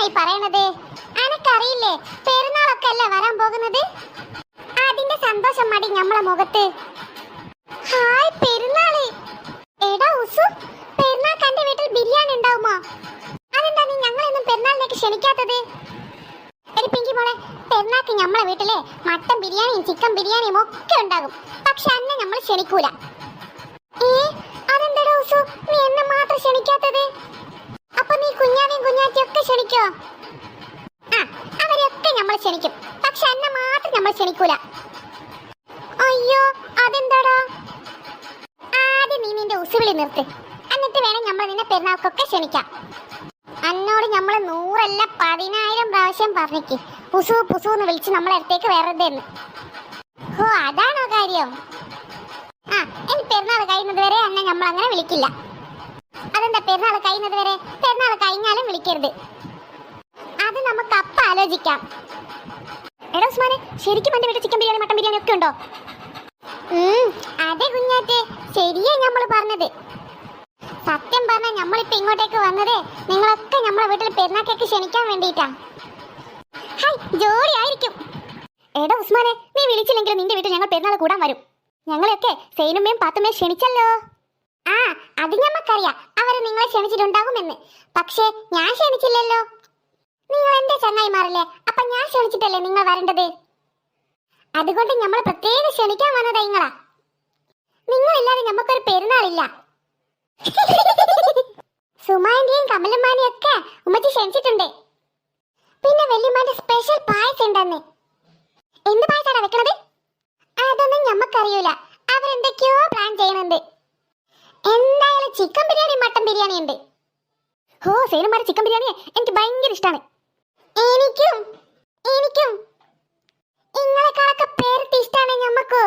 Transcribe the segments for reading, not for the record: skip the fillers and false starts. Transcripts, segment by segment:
ഈ പറയണത്? അനക്കറിയില്ലേ പെരുന്നാളൊക്കെ അല്ലേ വരാൻ പോകുന്നത്? അതിന്റെ സന്തോഷം മടി നമ്മളെ മുഖത്ത്. ഹായ് പെരുന്നാള്. എടാ ഉസു, പെരുന്നാൾക്ക് എന്റെ വീട്ടിൽ ബിരിയാണി ഉണ്ടാവുമോ? അതെന്താ നീ ഞങ്ങളൊന്നും പെരുന്നാളിലേക്ക് ക്ഷണിക്കാത്തത്? എടി പിങ്കി മോളെ, പെരുന്നാൾക്ക് നമ്മളെ വീട്ടില് മട്ടൻ ബിരിയാണിയും ചിക്കൻ ബിരിയാണിയും ഒക്കെ ഉണ്ടാകും. പക്ഷെ അന്നെ നമ്മൾ ക്ഷണിക്കൂല. അതെന്താ ഉസു നീ എന്നെ മാത്രം ക്ഷണിക്കാത്തത്? അപ്പൊ നീ കുഞ്ഞാവിയും കുഞ്ഞാറ്റിയും ഒക്കെ ക്ഷണിക്കോ? അവരെയൊക്കെ നമ്മൾ ക്ഷണിക്കും, പക്ഷെ എന്നെ മാത്രം നമ്മൾ ക്ഷണിക്കൂല. അയ്യോ അതെന്താടാ? ആദ്യം നീ നിന്റെ ഉസുവിളി നിർത്ത്, എന്നിട്ട് വേണം നമ്മൾ നിന്നെ പെരുന്നാൾക്കൊക്കെ ക്ഷണിക്കാം. എന്നോട് നമ്മൾ 100 അല്ല 10,000 പ്രാവശ്യം പറഞ്ഞിക്ക് പുസു പുസു എന്ന് വിളിച്ച് നമ്മളെ അടുത്തേക്ക് വെറുതെ. ഓ അതാണോ കാര്യം? ഇനി പെരുന്നാൾ കഴിയുന്നത് വരെ എന്നെ നമ്മൾ അങ്ങനെ വിളിക്കില്ല. അതെന്താ പെരുന്നാൾ കഴിയുന്നത് വരെ? പെരുന്നാൾ കഴിഞ്ഞാലും വിളിക്കരുത്. അത് നമുക്ക് അപ്പം ആലോചിക്കാം. എടാ ഉസ്മാനെ, ശരിക്കും എന്റെ വീട്ടിൽ ചിക്കൻ ബിരിയാണി മട്ടൻ ബിരിയാണി ഒക്കെ ഉണ്ടോ? അതെ കുഞ്ഞാറ്റെ, ശരിയാ നമ്മൾ പറഞ്ഞത്. സത്യം പറഞ്ഞാൽ നമ്മളിപ്പോ ഇങ്ങോട്ടേക്ക് വന്നത് നിങ്ങളൊക്കെ നമ്മളെ വീട്ടിൽ പെരുന്നാക്കേക്ക് ക്ഷണിക്കാൻ വേണ്ടിയിട്ടാ. ജോലി ആയിരിക്കും. എടാ ഉസ്മാനെ, നീ വിളിച്ചില്ലെങ്കിലും നിന്റെ വീട്ടിൽ ഞങ്ങൾ പെരുന്നാൾ കൂടാൻ വരും. ഞങ്ങളെയൊക്കെ സൈനുമ്മയും പാത്തുമ്മയും ക്ഷണിച്ചല്ലോ. അത് ഞമ്മക്കറിയാം, അവര് നിങ്ങളെ ക്ഷണിച്ചിട്ടുണ്ടാകുമെന്ന്. പക്ഷേ ഞാൻ ക്ഷണിച്ചില്ലല്ലോ. നിങ്ങൾ എന്റെ ചങ്ങായിമാരല്ലേ, അപ്പൊ ഞാൻ ക്ഷണിച്ചിട്ടല്ലേ നിങ്ങൾ വരേണ്ടത്. അതുകൊണ്ട് നമ്മൾ പ്രത്യേകം ക്ഷണിക്കാൻ വന്നതാ നിങ്ങളാ. നിങ്ങളില്ലാതെ നമുക്കൊരു പെരുന്നാളില്ല. സുമാന്റെയും കമലമ്മാനെയും ഒക്കെ ഉമ്മച്ചി ക്ഷണിച്ചിട്ടുണ്ട്. പിന്നെ വല്യമ്മാന്റെ സ്പെഷ്യൽ പായസം ഉണ്ടെന്ന്. എന്ത് പായസാണ് വെക്കണത്? അതൊന്നും ഞമ്മക്കറിയൂല. അവരെന്തൊക്കെയോ പ്ലാൻ ചെയ്യുന്നുണ്ട്. എന്തായാലും ചിക്കൻ ബിരിയാണി മട്ടൻ ബിരിയാണി ഉണ്ട്. ഓ സേനുമാരെ ചിക്കൻ ബിരിയാണി എനിക്ക് ഭയങ്കര ഇഷ്ടമാണ്. എനിക്കും എനിക്കും നിങ്ങളെക്കാളൊക്കെ പേരത്തി ഇഷ്ടമാണ് ഞമ്മക്ക്.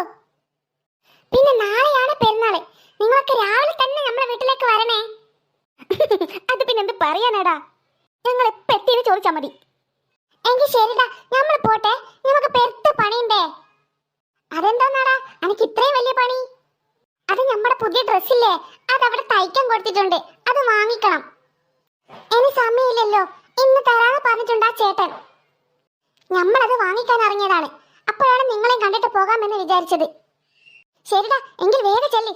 പിന്നെ നാളെയാണ് പെരുന്നാള്. നിങ്ങളൊക്കെ രാവിലെ തന്നെ നമ്മളെ വീട്ടിലേക്ക് വരണേ. അത് പിന്നെ എന്ത് പറയാനാടാ, ഞങ്ങൾ എപ്പോ എത്തിയെന്ന് ചോദിച്ചാ മതി. എങ്കിൽ ശരിടാ, നമ്മൾ പോട്ടെ. നമുക്ക് പെരുത്ത പണിയുണ്ടേ. അതെന്താന്നാടാ എനിക്ക് ഇത്രയും വലിയ പണി? അത് നമ്മുടെ പുതിയ ഡ്രസ്സില്ലേ, അത് അവിടെ തയ്ക്കാൻ കൊടുത്തിട്ടുണ്ട്. അത് വാങ്ങിക്കണം. ഇനി സമയമില്ലല്ലോ, ഇന്ന് തരാന്ന് പറഞ്ഞിട്ടുണ്ട് ആ ചേട്ടൻ. നമ്മളത് വാങ്ങിക്കാൻ ഇറങ്ങിയതാണ്. അപ്പോഴാണ് നിങ്ങളെയും കണ്ടിട്ട് പോകാമെന്ന് വിചാരിച്ചത്. ശരിടാ, എങ്കിൽ വേഗം ചെല്ലി.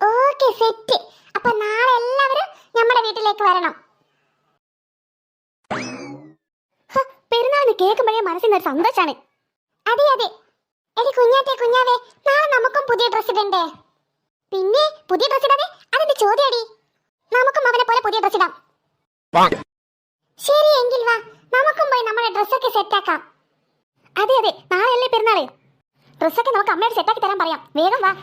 Okay set. അപ്പൊ നാളെ എല്ലാവരും നമ്മുടെ വീട്ടിലേക്ക് വരണം. പെരുന്നാളിന് കേൾക്കുമ്പോഴേ മനസ്സിന് ഒരു സന്തോഷാണ്. അതെ അതെ. എടി കുഞ്ഞാറ്റെ കുഞ്ഞാവേ, നാളെ നമുക്കും പുതിയ ഡ്രസ് ഇടണ്ടേ? പിന്നെ പുതിയ ഡ്രസ് ഇടാതെ അതെന്റെ ചോദ്യടി. നമുക്കും അവനെ പോലെ പുതിയ ഡ്രസ് ഇടാം. ശരി എങ്കിൽ വാ, നമുക്കും പോയി നമ്മുടെ ഡ്രസ്സൊക്കെ സെറ്റാക്കാം. അതെ അതെ, നാളെയല്ലേ പെരുന്നാള്. ഡ്രസ്സൊക്കെ നമുക്ക് അമ്മയോട് സെറ്റാക്കി തരാൻ പറയാം. വേഗം വാ.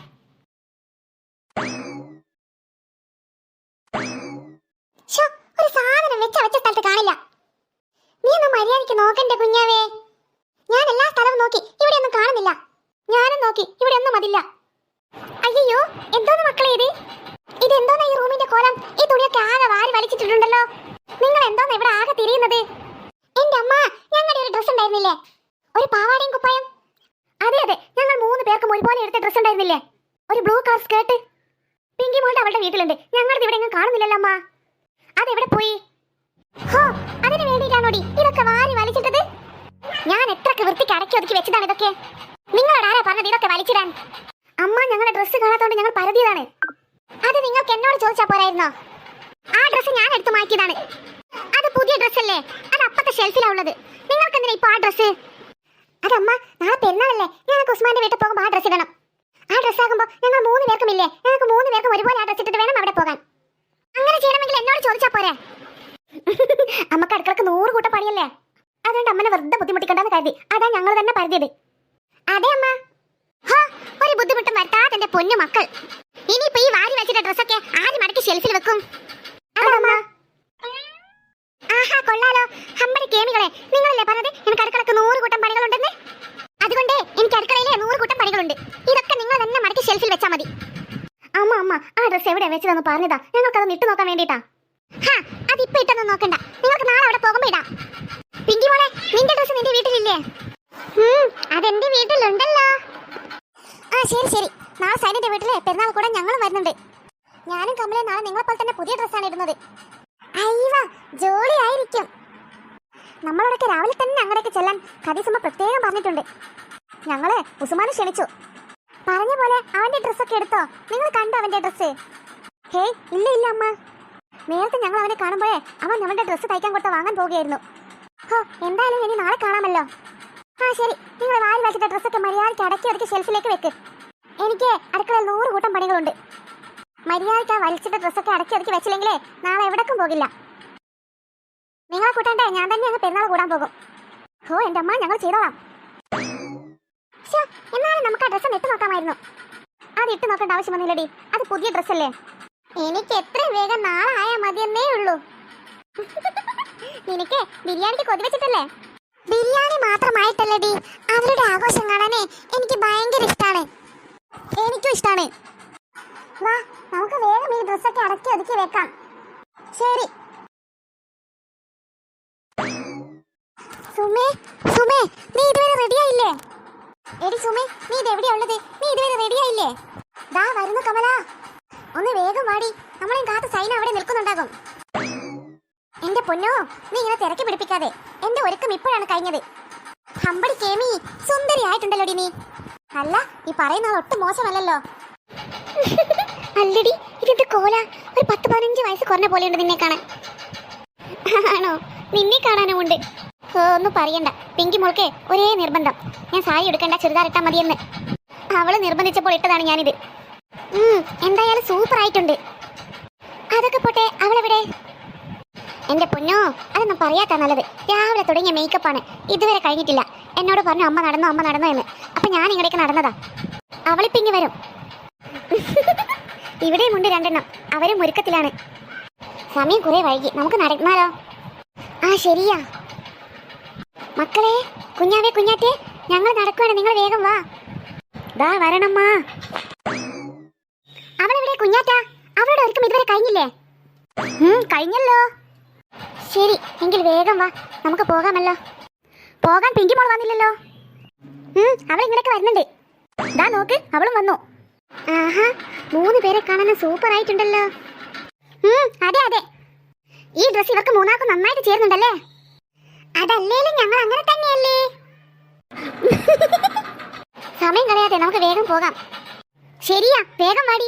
ഒരു സാധനം വെച്ച സ്ഥലത്ത് കാണില്ല. നീ ഒന്ന് മര്യാദയ്ക്ക് നോക്കണ്ടേ കുഞ്ഞാവേ? ഞാൻ എല്ലാ സ്ഥലവും നോക്കി, ഇവിടെ ഒന്നും കാണുന്നില്ല. ഞാനും നോക്കി, ഇവിടെ ഒന്നും അതില്ല. അയ്യോ, എന്തോന്ന് മക്കളെ ഇത്? ഇതെന്തോന്നാ ഈ റൂമിന്റെ കോലം? ഈ തുണിയൊക്കെ ആകെ വാരി വലിച്ചിട്ടുണ്ടല്ലോ. നിങ്ങൾ എന്തോന്ന് ഇവിടെ ആകെ തിരിയുന്നത്? എന്റെ അമ്മ, ഞങ്ങളുടെ ഒരു ഡ്രസ് ഉണ്ടായിരുന്നില്ലേ, ഒരു പാവാടയും കുപ്പായം? അതെ അതെ, ഞങ്ങൾ 3 പേർക്കും ഒരുപോലെ എടുത്ത ഡ്രസ് ഉണ്ടായിരുന്നില്ലേ, ഒരു ബ്ലൂ കളർ സ്കേർട്ട്. പിങ്കി മോളുടെ അവളുടെ വീട്ടിലുണ്ട്. ഞങ്ങളുടെ ഇവിടെ എങ്ങും കാണുന്നില്ലല്ലോ അമ്മ. അതെവിടെ പോയി? ഹോ, അതിന് വേണ്ടിയിട്ടാണോടി ഇതൊക്കെ വാരി വലിച്ചിട്ടത്? ഞാൻ എത്രക്ക് വൃത്തിക്ക് അടക്കി ഒതുക്കി വെച്ചതാണ് ഇതൊക്കെ. നിങ്ങളോട് ആരാ പറഞ്ഞത് ഇതൊക്കെ വലിച്ചിടാൻ? അമ്മ, ഞങ്ങളുടെ ഡ്രസ്സ് കാണാത്തോണ്ട് ഞങ്ങൾ പരതിയതാണ്. അത് നിങ്ങൾക്ക് എന്നോട് ചോദിച്ചാ പോരായിരുന്നോ? ആ ഡ്രസ്സ് ഞാൻ എടുത്തു മാറ്റിയതാണ്. അത് പുതിയ ഡ്രസ്സല്ലേ, അത് അപ്പത്തെ ഷെൽഫിലാ ഉള്ളത്. നിങ്ങൾക്ക് എന്തിനാ ഇപ്പൊ ആ ഡ്രസ്സ്? അതമ്മ, നാളെ പെരുന്നാളല്ലേ, ഞങ്ങൾക്ക് ഉസ്മാന്റെ വീട്ടിൽ പോകുമ്പോൾ ആ ഡ്രസ്സ് ഇടണം. ആ ഡ്രസ്സ് ആകുമ്പോൾ ഞങ്ങൾ 3 പേർക്കും ഇല്ലേ, ഞങ്ങൾക്ക് 3 പേർക്കും ഒരുപോലെ ആ ഡ്രസ്സ് ഇട്ടിട്ട് വേണം അവിടെ പോകാൻ. അങ്ങനെ ചെയ്യണമെങ്കിൽ എന്നോട് ചോദിച്ചാ പോരെ? അമ്മക്ക് അടുക്കളക്ക് 100 കൂട്ടം പണിയല്ലേ, അതുകൊണ്ട് അമ്മനെ വെറുതെ ബുദ്ധിമുട്ടിക്കണ്ടെന്ന് കരുതി അതാ ഞങ്ങൾ തന്നെ പരതിയത്. അതെ അമ്മ. ഒരു ബുദ്ധിമുട്ടും വരുത്താതെ എന്റെ പൊന്നു മക്കൾ. ഇനിയിപ്പോ ഈ വാരി വെച്ചിട്ട് ഡ്രസ്സൊക്കെ ആദ്യം മടക്കി ഷെൽഫിൽ വെക്കും. അതമ്മ. ആഹാ കൊള്ളാലോ. അമ്മയുടെ കേമികളെ, നിങ്ങളല്ലേ പറഞ്ഞത് എനിക്ക് അടുക്കളക്ക് 100 കൂട്ടം പണികളുണ്ടെന്ന്? അതുകൊണ്ട് എനിക്ക് അടുക്കളയിലെ 100 കൂട്ടം പണികളുണ്ട്. ഇതൊക്കെ നിങ്ങൾ തന്നെ മടക്കി ഷെൽഫിൽ വെച്ചാൽ മതി. അമ്മ അമ്മ, ആ ഡ്രസ്സ് എവിടെ വെച്ചതെന്ന് പറഞ്ഞതാ, ഞങ്ങൾക്കത് ഇട്ട് നോക്കാൻ വേണ്ടിട്ടാ. അതിപ്പോ ഇട്ടൊന്നും നോക്കണ്ട, നിങ്ങൾക്ക് നാളെ അവിടെ പോകുമ്പോ ഇടാം. പിങ്കി മോളെ, നിന്റെ ഡ്രസ്സ് നിന്റെ വീട്ടിലില്ലേ? അതെന്റെ വീട്ടിലുണ്ടല്ലോ. ശരി ശരി, നാളെ സൈനിന്റെ വീട്ടിലെ പെരുന്നാൾ കൂടെ ഞങ്ങളും വരുന്നുണ്ട്. ഞാനും കമലെ നാളെ നിങ്ങളെപ്പോലെ തന്നെ പുതിയ ഡ്രസ്സാണ് ഇടുന്നത്. അയ്യവ, ജോളി ആയിരിക്കും. നമ്മളോടൊക്കെ രാവിലെ തന്നെ അങ്ങനെയൊക്കെ ചെല്ലാൻ ഖദീസമ്മ പ്രത്യേകം പറഞ്ഞിട്ടുണ്ട്. ഞങ്ങള് ഉസ്മാനെ ക്ഷണിച്ചു. പറഞ്ഞ പോലെ അവന്റെ ഡ്രസ്സൊക്കെ എടുത്തോ? നിങ്ങൾ കണ്ടോ അവന്റെ ഡ്രസ്സ്? ഹേയ് ഇല്ല ഇല്ല അമ്മ. നേരത്തെ ഞങ്ങൾ അവനെ കാണുമ്പോഴേ അവൻ അവന്റെ ഡ്രസ്സ് തയ്ക്കാൻ കൊടുത്ത വാങ്ങാൻ പോവുകയായിരുന്നു. ഹോ, എന്തായാലും ഇനി നാളെ കാണാമല്ലോ. ആ ശരി, നിങ്ങൾ വാരി വെച്ചിട്ട ഡ്രസ്സൊക്കെ മര്യാദയ്ക്ക് അടക്കി ഒതുക്കി ഷെൽഫിലേക്ക് വെക്ക്. എനിക്ക് അടുക്കളയിൽ 100 കൂട്ടം പണികളുണ്ട്. മര്യാദയ്ക്ക് ആ വലിച്ചിട്ട ഡ്രസ്സൊക്കെ അടക്കി ഒതുക്കി വെച്ചില്ലെങ്കിലേ നാളെ എവിടേക്കും പോകില്ല. നിങ്ങളെ കൂട്ടണ്ടേ, ഞാൻ തന്നെ അങ്ങ് പെരുന്നാൾ കൂടാൻ പോകും. ഓ എന്റെ അമ്മ, ഞങ്ങൾ ചെയ്തോളാം. എന്നാലും നമുക്ക് ആ ഡ്രസ്സ് ഇട്ട് നോക്കാമായിരുന്നു. അത് ഇട്ട് നോക്കേണ്ട ആവശ്യമൊന്നുമില്ലടി, അത് പുതിയ ഡ്രസ്സല്ലേ. എനിക്ക് എത്രയും വേഗം നാളെ ആയാൽ മതിയെന്നേ ഉള്ളൂ. നിനക്ക് ബിരിയാണിക്ക് കൊതി വെച്ചിട്ടല്ലേ? ബിരിയാണി മാത്രമായിട്ടല്ലേടി, അവരുടെ ആഘോഷം കാണാനേ എനിക്ക് ഭയങ്കര ഇഷ്ടമാണ്. എനിക്കും ഇഷ്ടമാണ്. വാ, നമുക്ക് വേഗം ഈ ഡ്രസ്സൊക്കെ അടക്കി ഒതുക്കി വെക്കാം. ശരി. സുമേ, സുമേ, നീ ഇതുവരെ റെഡിയായില്ലേ? എടി സുമേ, നീ ഇതെവിടെയാ ഉള്ളത്? നീ ഇതുവരെ റെഡിയായില്ലേ? ദാ വരുന്നു കമല. ഒന്ന് വേഗം വാടി, നമ്മളെയും കാത്ത് സൈന അവിടെ നിൽക്കുന്നുണ്ടാകും. എന്റെ പൊന്നോ, നീ ഇങ്ങനെ തിരക്കി പിടിപ്പിക്കാതെ. എന്റെ ഒരുക്കം ഇപ്പോഴാണ് കഴിഞ്ഞത്. ഹമ്പടി കേമി, സുന്ദരി ആയിട്ടുണ്ടല്ലോടി നീ. അല്ല, ഈ പറയുന്നത് ഒട്ടും മോശമല്ലല്ലോ. അല്ലടി, ഇതെന്ത് കോല? ഒരു 10-15 വയസ്സ് കുറഞ്ഞ പോലെയുണ്ട് നിന്നെ കാണാൻ. ആണോ? നിന്നെ കാണാനും ഉണ്ട്. ഒന്നും പറയണ്ട, പിങ്കി മോൾക്ക് ഒരേ നിർബന്ധം, ഞാൻ സാരി എടുക്കണ്ട ചുരിദാർ ഇട്ടാ മതിയെന്ന്. അവള് നിർബന്ധിച്ചപ്പോൾ ഇട്ടതാണ് ഞാനിത്. എന്തായാലും സൂപ്പർ ആയിട്ടുണ്ട്. അതൊക്കെ പോട്ടെ, അവളെവിടെ? എന്റെ പൊന്നോ, അതൊന്നും പറയാത്ത നല്ലത്. രാവിലെ തുടങ്ങിയ മേക്കപ്പാണ്, ഇതുവരെ കഴിഞ്ഞിട്ടില്ല. എന്നോട് പറഞ്ഞു അമ്മ നടന്നോ എന്ന്. അപ്പൊ ഞാൻ ഇങ്ങടേക്ക് നടന്നതാ. അവളിപ്പിങ്ങി വരും. ഇവിടെയും ഉണ്ട് 2 എണ്ണം, അവരും ഒരുക്കത്തിലാണ്. സമയം കുറെ വൈകി, നമുക്ക് നടന്നാലോ? ആ ശരിയാ. മക്കളെ, കുഞ്ഞാവേ കുഞ്ഞാറ്റേ, ഞങ്ങൾ നടക്കുവാണ്, നിങ്ങൾ വേഗം വാ. ദാ വരണമ്മ. അവളെവിടെ കുഞ്ഞാറ്റ? അവളുടെ ഒരുക്കം ഇതുവരെ കഴിഞ്ഞില്ലേ? കഴിഞ്ഞല്ലോ. ശരി, എങ്കിൽ വേഗം വാ, നമുക്ക് പോകാമല്ലോ. പോകാൻ പിങ്കി മോൾ വന്നില്ലല്ലോ. അവൾ ഇങ്ങനെയൊക്കെ വരുന്നുണ്ട്. ദാ നോക്ക്, അവളും വന്നു. ആഹാ, 3 പേരെ കാണാൻ സൂപ്പർ ആയിട്ടുണ്ടല്ലോ. അതെ അതെ, ഈ ഡ്രസ് ഇവർക്ക് 3 നന്നായിട്ട് ചേരുന്നുണ്ടല്ലേ? അതല്ലേലും ഞങ്ങൾ അങ്ങനെ തന്നെയല്ലേ. സമയം കളയാതെ നമുക്ക് വേഗം പോകാം. ശരിയാ, വേഗം വാടി.